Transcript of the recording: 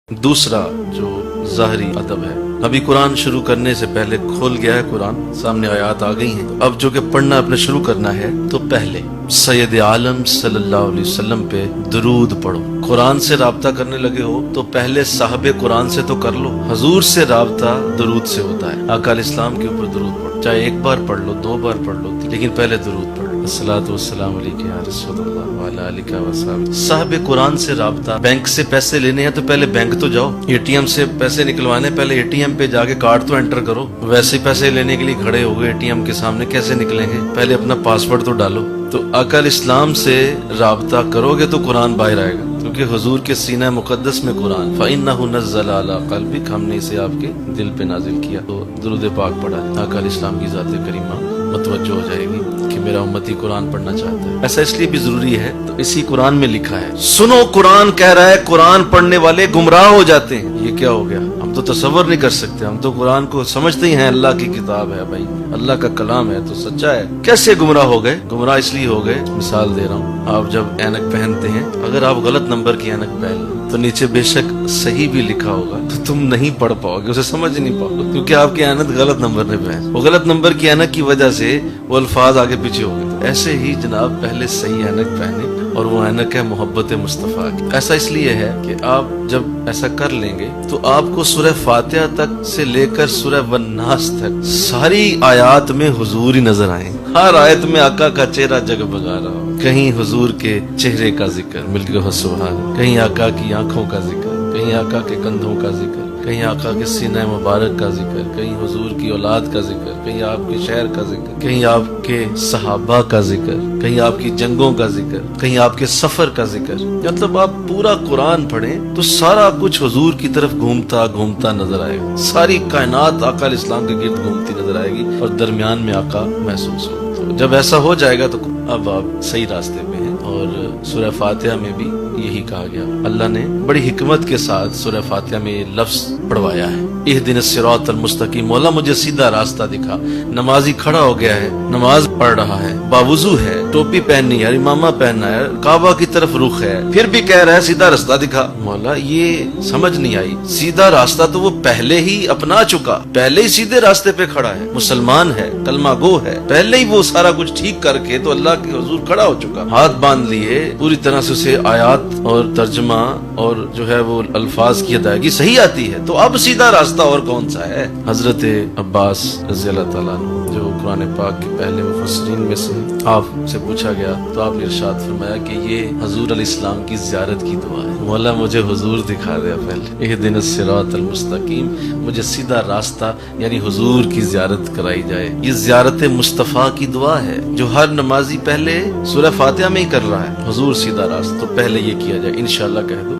دوسرا جو ظاہری ادب ہے، ابھی قرآن شروع کرنے سے پہلے کھول گیا ہے قرآن، سامنے آیات آ گئی ہیں، اب جو کہ پڑھنا اپنے شروع کرنا ہے تو پہلے سید عالم صلی اللہ علیہ وسلم پہ درود پڑھو۔ قرآن سے رابطہ کرنے لگے ہو تو پہلے صاحب قرآن سے تو کر لو۔ حضور سے رابطہ درود سے ہوتا ہے، آقا علیہ السلام کے اوپر درود پڑھو، چاہے ایک بار پڑھ لو، دو بار پڑھ لو، لیکن پہلے درود پڑھو۔ الصلاۃ والسلام علیک یا رسول اللہ وعلی آلک وصحبہ۔ صاحب قرآن سے رابطہ، بینک سے پیسے لینے ہیں تو پہلے بینک تو جاؤ، اے ٹی ایم سے پیسے نکلوانے پہلے اے ٹی ایم پہ جا کے کارڈ تو انٹر کرو۔ ویسے پیسے لینے کے لیے کھڑے ہو گئے اے ٹی ایم کے سامنے، کیسے نکلیں گے؟ پہلے اپنا پاسورڈ تو ڈالو۔ تو آقا علیہ السلام سے رابطہ کرو گے تو قرآن باہر آئے گا، کیونکہ حضور کے سینہ مقدس میں قرآن، فَإِنَّهُ نَزَّلَ عَلَىٰ قَلْبِكَ، ہم نے اسے آپ کے دل پہ نازل کیا۔ تو درود پاک پڑھا، آقا علیہ السلام کی ذات کریمہ متوجہ ہو جائے گی کہ میرا امتی قرآن پڑھنا چاہتا ہے۔ ایسا اس لیے بھی ضروری ہے، تو اسی قرآن میں لکھا ہے، سنو قرآن کہہ رہا ہے قرآن پڑھنے والے گمراہ ہو جاتے ہیں۔ یہ کیا ہو گیا؟ ہم تو تصور نہیں کر سکتے، ہم تو قرآن کو سمجھتے ہی ہیں اللہ کی کتاب ہے، بھائی اللہ کا کلام ہے تو سچا ہے۔ کیسے گمراہ ہو گئے؟ گمراہ اس لیے ہو گئے، مثال دے رہا ہوں، آپ جب اینک پہنتے ہیں، اگر آپ غلط نمبر کی اینک پہن لیں تو نیچے بے شک صحیح بھی لکھا ہوگا تو تم نہیں پڑھ پاؤ گے، اسے سمجھ نہیں پاؤ گے، کیونکہ آپ کی اینک غلط نمبر نے پہن، وہ غلط نمبر کی اینک کی وجہ سے وہ الفاظ آگے پیچھے ہو گئے۔ ایسے ہی جناب پہلے صحیح اینک پہنے، اور وہ اینک ہے محبت مصطفیٰ کی۔ ایسا اس لیے ہے کہ آپ جب ایسا کر لیں گے تو آپ کو سورہ فاتحہ تک سے لے کر سورہ والناس تک ساری آیات میں حضور ہی نظر آئیں، ہر آیت میں آقا کا چہرہ جگمگا رہا ہو، کہیں حضور کے چہرے کا ذکر، مل کے سبحان، کہیں آقا کی آنکھوں کا ذکر، کہیں آقا کے کندھوں کا ذکر، کہیں آقا کے سینہ مبارک کا ذکر، کہیں حضور کی اولاد کا ذکر، کہیں آپ کے شہر کا ذکر، کہیں آپ کے صحابہ کا ذکر، کہیں آپ کی جنگوں کا ذکر، کہیں آپ کے سفر کا ذکر۔ مطلب آپ پورا قرآن پڑھیں تو سارا کچھ حضور کی طرف گھومتا گھومتا نظر آئے گا، ساری کائنات آقا علیہ السلام کے گرد گھومتی نظر آئے گی اور درمیان میں آقا محسوس ہو۔ تو جب ایسا ہو جائے گا تو اب آپ صحیح راستے پہ ہیں۔ اور سورہ فاتحہ میں بھی یہی کہا گیا، اللہ نے بڑی حکمت کے ساتھ سورہ فاتحہ میں یہ لفظ پڑھوایا ہے، اہدنا الصراط المستقیم، مولا مجھے سیدھا راستہ دکھا۔ نمازی کھڑا ہو گیا ہے، نماز پڑھ رہا ہے، باوضو ہے، ٹوپی پہننی ہے، امامہ پہننا ہے، کعبہ کی طرف رخ ہے، پھر بھی کہہ رہا ہے سیدھا راستہ دکھا۔ مولا یہ سمجھ نہیں آئی، سیدھا راستہ تو وہ پہلے ہی اپنا چکا، پہلے ہی سیدھے راستے پہ کھڑا ہے، مسلمان ہے، کلمہ گو ہے، پہلے ہی وہ سارا کچھ ٹھیک کر کے تو اللہ کے حضور کھڑا ہو چکا، ہاتھ باندھ لیے، پوری طرح سے اسے آیات اور ترجمہ اور جو ہے وہ الفاظ کی ادائیگی صحیح آتی ہے، تو اب سیدھا راستہ اور کون سا ہے؟ حضرت عباس رضی اللہ تعالیٰ عنہ جو قرآن پاک کے پہلے مفسرین میں سے، آپ سے پوچھا گیا تو آپ نے ارشاد فرمایا کہ یہ حضور علیہ السلام کی زیارت کی دعا ہے، مولا مجھے حضور دکھا دیا، پہلے اہدنا الصراط المستقیم، مجھے سیدھا راستہ یعنی حضور کی زیارت کرائی جائے۔ یہ زیارت مصطفیٰ کی دعا ہے جو ہر نمازی پہلے سورہ فاتحہ میں ہی کر رہا ہے، حضور سیدھا راستہ، تو پہلے یہ کیا جائے، انشاءاللہ کہہ دو۔